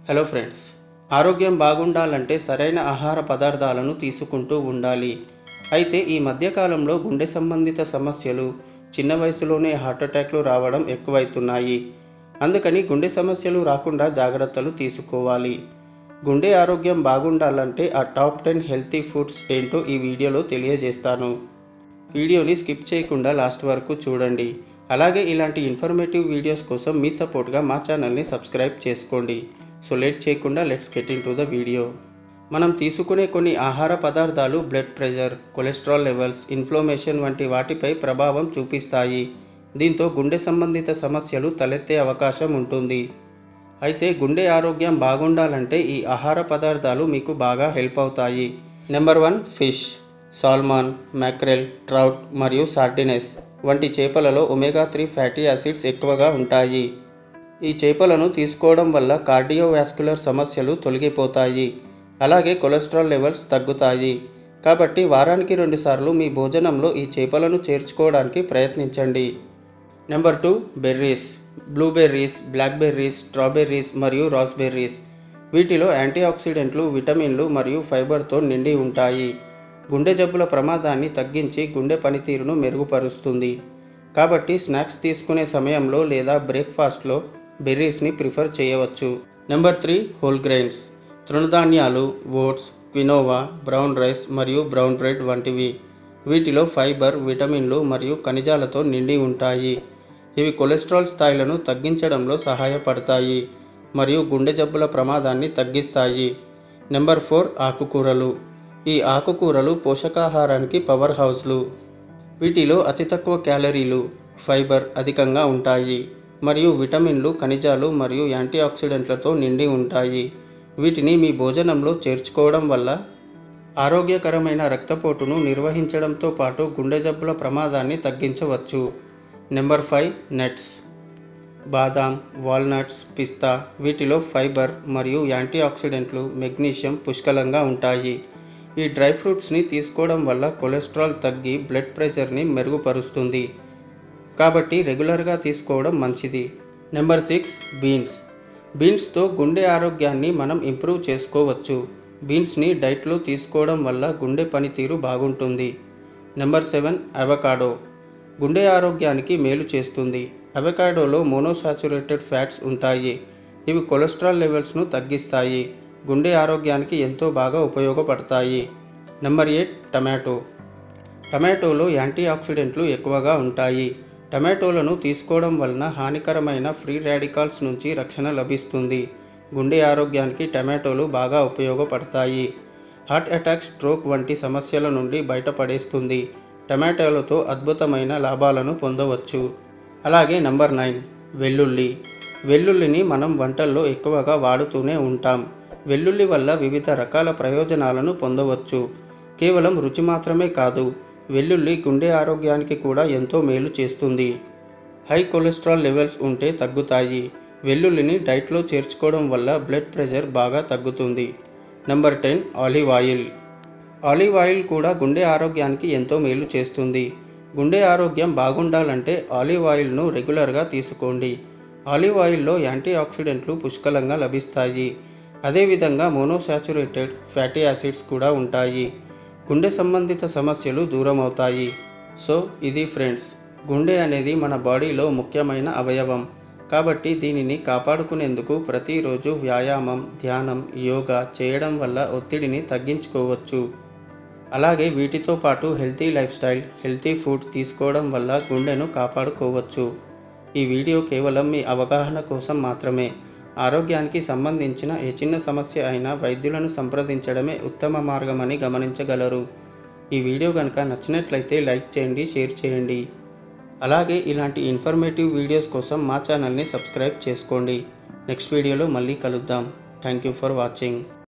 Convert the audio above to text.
Hello friends, ఆరోగ్యం బాగుండాలంటే సరైన ఆహార పదార్థాలను తీసుకుంటూ ఉండాలి. అయితే ఈ మధ్యకాలంలో గుండె సంబంధిత సమస్యలు, చిన్న వయసులోనే హార్ట్ అటాక్లు రావడం ఎక్కువైతున్నాయి. అందుకని గుండె సమస్యలు రాకుండా జాగ్రత్తలు తీసుకోవాలి. గుండె ఆరోగ్యం బాగుండాలంటే ఆ టాప్ 10 హెల్తీ ఫుడ్స్ ఏంటో ఈ వీడియోలో తెలియజేస్తాను. వీడియోని స్కిప్ చేయకుండా లాస్ట్ వరకు చూడండి. అలాగే ఇలాంటి ఇన్ఫర్మేటివ్ వీడియోస్ కోసం మీ సపోర్ట్గా మా ఛానల్ని సబ్స్క్రైబ్ చేసుకోండి. సో లేట్ చేయకుండా let's get in to the video. మనం తీసుకునే కొన్ని ఆహార పదార్థాలు blood pressure, cholesterol levels, inflammation వంటి వాటిపై ప్రభావం చూపిస్తాయి. దీంతో గుండె సంబంధిత సమస్యలు తలెత్తే అవకాశం ఉంటుంది. అయితే గుండె ఆరోగ్యం బాగుండాలంటే ఈ ఆహార పదార్థాలు మీకు బాగా హెల్ప్ అవుతాయి. Number 1, fish. Salmon, mackerel, trout మరియు సార్డినెస్ వంటి చేపలలో ఒమేగా 3 ఫ్యాటీ యాసిడ్స్ ఎక్కువగా ఉంటాయి. ఈ చేపలను తీసుకోవడం వల్ల కార్డియోవాస్కులర్ సమస్యలు తొలగిపోతాయి. అలాగే కొలెస్ట్రాల్ లెవెల్స్ తగ్గుతాయి. కాబట్టి వారానికి 2 సార్లు మీ భోజనంలో ఈ చేపలను చేర్చుకోవడానికి ప్రయత్నించండి. Number 2, berries. Blueberries, blackberries, strawberries మరియు రాస్బెర్రీస్. వీటిలో యాంటీఆక్సిడెంట్లు, విటమిన్లు మరియు ఫైబర్తో నిండి ఉంటాయి. గుండె జబ్బుల ప్రమాదాన్ని తగ్గించి గుండె పనితీరును మెరుగుపరుస్తుంది. కాబట్టి స్నాక్స్ తీసుకునే సమయంలో లేదా బ్రేక్ఫాస్ట్లో బెర్రీస్ని ప్రిఫర్ చేయవచ్చు. Number 3, whole grains. తృణధాన్యాలు, ఓట్స్, క్వినోవా, బ్రౌన్ రైస్ మరియు బ్రౌన్ బ్రెడ్ వంటివి. వీటిలో ఫైబర్, విటమిన్లు మరియు ఖనిజాలతో నిండి ఉంటాయి. ఇవి కొలెస్ట్రాల్ స్థాయిలను తగ్గించడంలో సహాయపడతాయి మరియు గుండె జబ్బుల ప్రమాదాన్ని తగ్గిస్తాయి. నెంబర్ 4, ఆకుకూరలు. ఈ ఆకుకూరలు పోషకాహారానికి పవర్ హౌస్లు. వీటిలో అతి తక్కువ క్యాలరీలు, ఫైబర్ అధికంగా ఉంటాయి మరియు విటమిన్లు, ఖనిజాలు మరియు యాంటీఆక్సిడెంట్లతో నిండి ఉంటాయి. వీటిని మీ భోజనంలో చేర్చుకోవడం వల్ల ఆరోగ్యకరమైన రక్తపోటును నిర్వహించడంతో పాటు గుండె జబ్బుల ప్రమాదాన్ని తగ్గించవచ్చు. Number 5, nuts. బాదాం, వాల్నట్స్, పిస్తా. వీటిలో ఫైబర్ మరియు యాంటీఆక్సిడెంట్లు, మెగ్నీషియం పుష్కలంగా ఉంటాయి. ఈ డ్రై ఫ్రూట్స్ని తీసుకోవడం వల్ల కొలెస్ట్రాల్ తగ్గి బ్లడ్ ప్రెషర్ని మెరుగుపరుస్తుంది. కాబట్టి రెగ్యులర్గా తీసుకోవడం మంచిది. Number 6, beans. బీన్స్తో గుండె ఆరోగ్యాన్ని మనం ఇంప్రూవ్ చేసుకోవచ్చు. బీన్స్ని డైట్లో తీసుకోవడం వల్ల గుండె పనితీరు బాగుంటుంది. Number 7, avocado. గుండె ఆరోగ్యానికి మేలు చేస్తుంది. అవకాడోలో మోనోసాచురేటెడ్ ఫ్యాట్స్ ఉంటాయి. ఇవి కొలెస్ట్రాల్ లెవెల్స్ను తగ్గిస్తాయి. గుండె ఆరోగ్యానికి ఎంతో బాగా ఉపయోగపడతాయి. Number 8, tomato. టమాటోలో యాంటీఆక్సిడెంట్లు ఎక్కువగా ఉంటాయి. టమాటోలను తీసుకోవడం వలన హానికరమైన ఫ్రీ రాడికల్స్ నుంచి రక్షణ లభిస్తుంది. గుండె ఆరోగ్యానికి టమాటోలు బాగా ఉపయోగపడతాయి. హార్ట్ అటాక్, స్ట్రోక్ వంటి సమస్యల నుండి బయటపడేస్తుంది. టమాటోలతో అద్భుతమైన లాభాలను పొందవచ్చు. అలాగే నెంబర్ 9, వెల్లుల్లి. వెల్లుల్లిని మనం వంటల్లో ఎక్కువగా వాడుతూనే ఉంటాం. వెల్లుల్లి వల్ల వివిధ రకాల ప్రయోజనాలను పొందవచ్చు. కేవలం రుచి మాత్రమే కాదు, వెల్లుల్లి గుండె ఆరోగ్యానికి కూడా ఎంతో మేలు చేస్తుంది. హై కొలెస్ట్రాల్ లెవెల్స్ ఉంటే తగ్గుతాయి. వెల్లుల్లిని డైట్లో చేర్చుకోవడం వల్ల బ్లడ్ ప్రెషర్ బాగా తగ్గుతుంది. Number 10, olive oil. Olive oil కూడా గుండె ఆరోగ్యానికి ఎంతో మేలు చేస్తుంది. గుండె ఆరోగ్యం బాగుండాలంటే ఆలివ్ ఆయిల్ను రెగ్యులర్గా తీసుకోండి. ఆలివ్ ఆయిల్లో యాంటీఆక్సిడెంట్లు పుష్కలంగా లభిస్తాయి. అదేవిధంగా మోనోసాచురేటెడ్ ఫ్యాటీ యాసిడ్స్ కూడా ఉంటాయి. గుండె సంబంధిత సమస్యలు దూరం అవుతాయి. సో ఇది ఫ్రెండ్స్, గుండె అనేది మన బాడీలో ముఖ్యమైన అవయవం. కాబట్టి దీనిని కాపాడుకునేందుకు ప్రతిరోజు వ్యాయామం, ధ్యానం, యోగా చేయడం వల్ల ఒత్తిడిని తగ్గించుకోవచ్చు. అలాగే వీటితో పాటు healthy life style, healthy food తీసుకోవడం వల్ల గుండెను కాపాడుకోవచ్చు. ఈ వీడియో కేవలం మీ అవగాహన కోసం మాత్రమే. ఆరోగ్యానికి సంబంధించిన ఏ చిన్న సమస్య అయినా వైద్యులను సంప్రదించడమే ఉత్తమ మార్గమని గమనించగలరు. ఈ వీడియో కనుక నచ్చినట్లయితే లైక్ చేయండి, షేర్ చేయండి. అలాగే ఇలాంటి ఇన్ఫర్మేటివ్ వీడియోస్ కోసం మా ఛానల్ని సబ్స్క్రైబ్ చేసుకోండి. నెక్స్ట్ వీడియోలో మళ్ళీ కలుద్దాం. Thank you for watching.